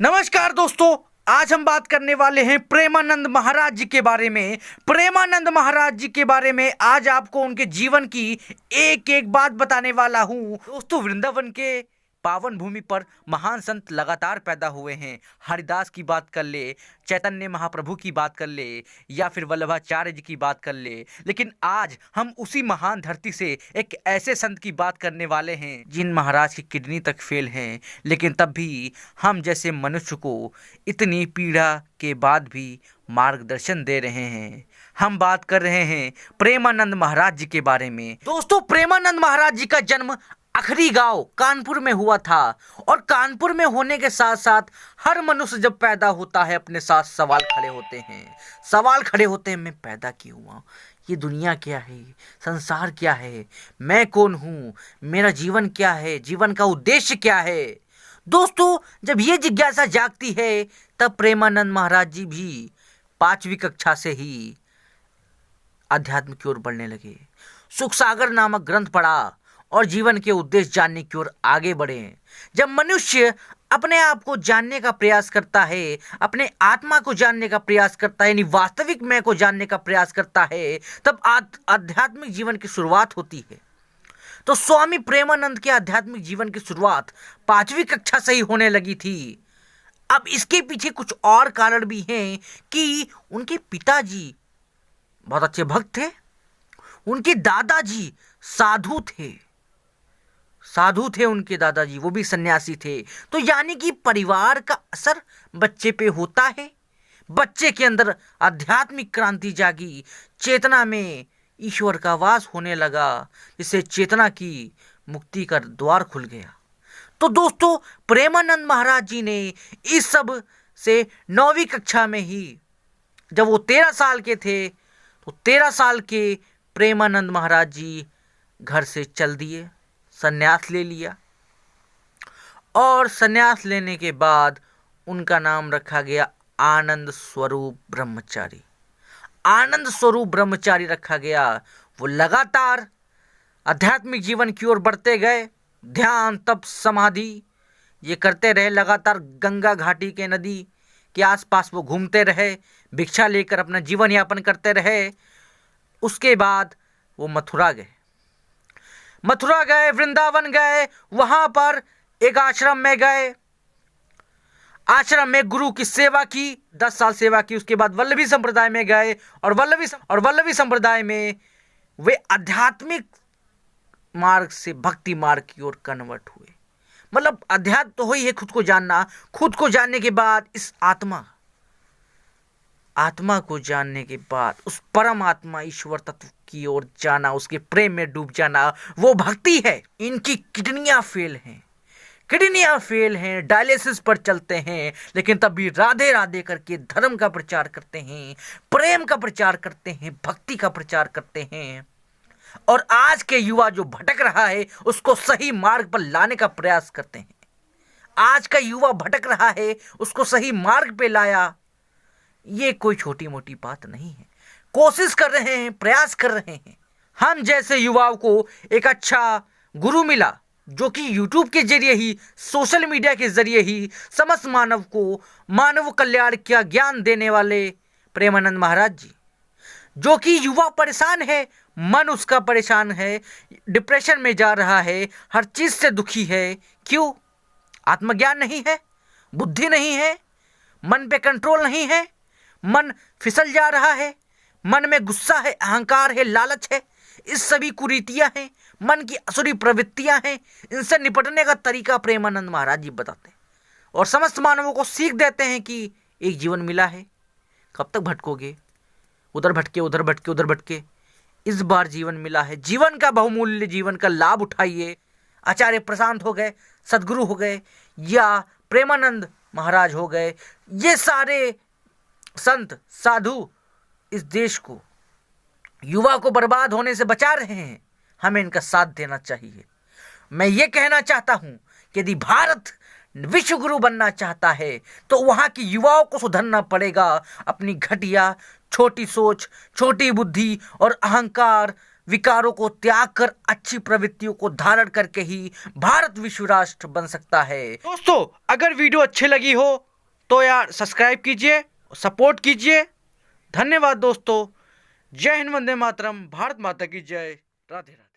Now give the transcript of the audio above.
नमस्कार दोस्तों, आज हम बात करने वाले हैं प्रेमानंद महाराज जी के बारे में। प्रेमानंद महाराज जी के बारे में आज आपको उनके जीवन की एक एक बात बताने वाला हूँ। दोस्तों, वृंदावन के पावन भूमि पर महान संत लगातार पैदा हुए हैं। हरिदास की बात कर ले, चैतन्य महाप्रभु की बात कर ले, या फिर वल्लभाचार्य जी की बात कर ले, लेकिन आज हम उसी महान धरती से एक ऐसे संत की बात करने वाले हैं जिन महाराज की किडनी तक फेल हैं, लेकिन तब भी हम जैसे मनुष्य को इतनी पीड़ा के बाद भी मार्गदर्शन दे रहे हैं। हम बात कर रहे हैं प्रेमानंद महाराज जी के बारे में। दोस्तों, प्रेमानंद महाराज जी का जन्म अखरी गांव कानपुर में हुआ था, और कानपुर में होने के साथ साथ हर मनुष्य जब पैदा होता है अपने साथ सवाल खड़े होते हैं। मैं पैदा क्यों हुआ, ये दुनिया क्या है, संसार क्या है, मैं कौन हूँ, मेरा जीवन क्या है, जीवन का उद्देश्य क्या है। दोस्तों, जब ये जिज्ञासा जागती है तब प्रेमानंद महाराज जी भी 5वीं कक्षा से ही अध्यात्म की ओर बढ़ने लगे। सुख सागर नामक ग्रंथ पढ़ा और जीवन के उद्देश्य जानने की ओर आगे बढ़े। जब मनुष्य अपने आप को जानने का प्रयास करता है, अपने आत्मा को जानने का प्रयास करता है, यानी वास्तविक मैं को जानने का प्रयास करता है, तब आध्यात्मिक जीवन की शुरुआत होती है। तो स्वामी प्रेमानंद के आध्यात्मिक जीवन की शुरुआत 5वीं कक्षा से ही होने लगी थी। अब इसके पीछे कुछ और कारण भी हैं कि उनके पिताजी बहुत अच्छे भक्त थे, उनके दादाजी साधु थे उनके दादाजी, वो भी सन्यासी थे। तो यानी कि परिवार का असर बच्चे पे होता है। बच्चे के अंदर आध्यात्मिक क्रांति जागी, चेतना में ईश्वर का वास होने लगा, जिससे चेतना की मुक्ति का द्वार खुल गया। तो दोस्तों, प्रेमानंद महाराज जी ने इस सब से 9वीं कक्षा में ही, जब वो 13 साल के थे, तो 13 साल के प्रेमानंद महाराज जी घर से चल दिए, संन्यास ले लिया। और संन्यास लेने के बाद उनका नाम रखा गया आनंद स्वरूप ब्रह्मचारी। आनंद स्वरूप ब्रह्मचारी रखा गया। वो लगातार आध्यात्मिक जीवन की ओर बढ़ते गए। ध्यान, तप, समाधि ये करते रहे। लगातार गंगा घाटी के नदी के आसपास वो घूमते रहे, भिक्षा लेकर अपना जीवन यापन करते रहे। उसके बाद वो मथुरा गए, वृंदावन गए, वहां पर एक आश्रम में गए। आश्रम में गुरु की सेवा की, 10 साल सेवा की। उसके बाद वल्लभी संप्रदाय में गए, और वल्लभी संप्रदाय में वे आध्यात्मिक मार्ग से भक्ति मार्ग की ओर कन्वर्ट हुए। मतलब अध्यात्म तो ही है खुद को जानना। खुद को जानने के बाद इस आत्मा को जानने के बाद उस परमात्मा ईश्वर तत्व की ओर जाना, उसके प्रेम में डूब जाना, वो भक्ति है। इनकी किडनियां फेल हैं, डायलिसिस पर चलते हैं, लेकिन तब भी राधे राधे करके धर्म का प्रचार करते हैं, प्रेम का प्रचार करते हैं, भक्ति का प्रचार करते हैं। और आज के युवा जो भटक रहा है उसको सही मार्ग पर लाने का प्रयास करते हैं। आज का युवा भटक रहा है, उसको सही मार्ग पे लाया, ये कोई छोटी मोटी बात नहीं है। कोशिश कर रहे हैं, प्रयास कर रहे हैं। हम जैसे युवाओं को एक अच्छा गुरु मिला, जो कि यूट्यूब के जरिए ही, सोशल मीडिया के जरिए ही समस्त मानव को मानव कल्याण का ज्ञान देने वाले प्रेमानंद महाराज जी। जो कि युवा परेशान है, मन उसका परेशान है, डिप्रेशन में जा रहा है, हर चीज से दुखी है। क्यों? आत्मज्ञान नहीं है, बुद्धि नहीं है, मन पे कंट्रोल नहीं है, मन फिसल जा रहा है, मन में गुस्सा है, अहंकार है, लालच है, इस सभी कुरीतियां हैं, मन की असुरी प्रवृत्तियां हैं। इनसे निपटने का तरीका प्रेमानंद महाराज जी बताते हैं, और समस्त मानवों को सीख देते हैं कि एक जीवन मिला है, कब तक भटकोगे, उधर भटके। इस बार जीवन मिला है, जीवन का बहुमूल्य जीवन का लाभ उठाइए। आचार्य प्रशांत हो गए, सदगुरु हो गए, या प्रेमानंद महाराज हो गए, ये सारे संत साधु इस देश को, युवा को बर्बाद होने से बचा रहे हैं। हमें इनका साथ देना चाहिए। मैं ये कहना चाहता हूं कि यदि भारत विश्व गुरु बनना चाहता है तो वहां की युवाओं को सुधरना पड़ेगा। अपनी घटिया, छोटी सोच, छोटी बुद्धि और अहंकार विकारों को त्याग कर अच्छी प्रवृत्तियों को धारण करके ही भारत विश्व राष्ट्र बन सकता है। दोस्तों, अगर वीडियो अच्छी लगी हो तो यार सब्सक्राइब कीजिए, सपोर्ट कीजिए। धन्यवाद दोस्तों। जय हिंद, वंदे मातरम, भारत माता की जय, राधे राधे।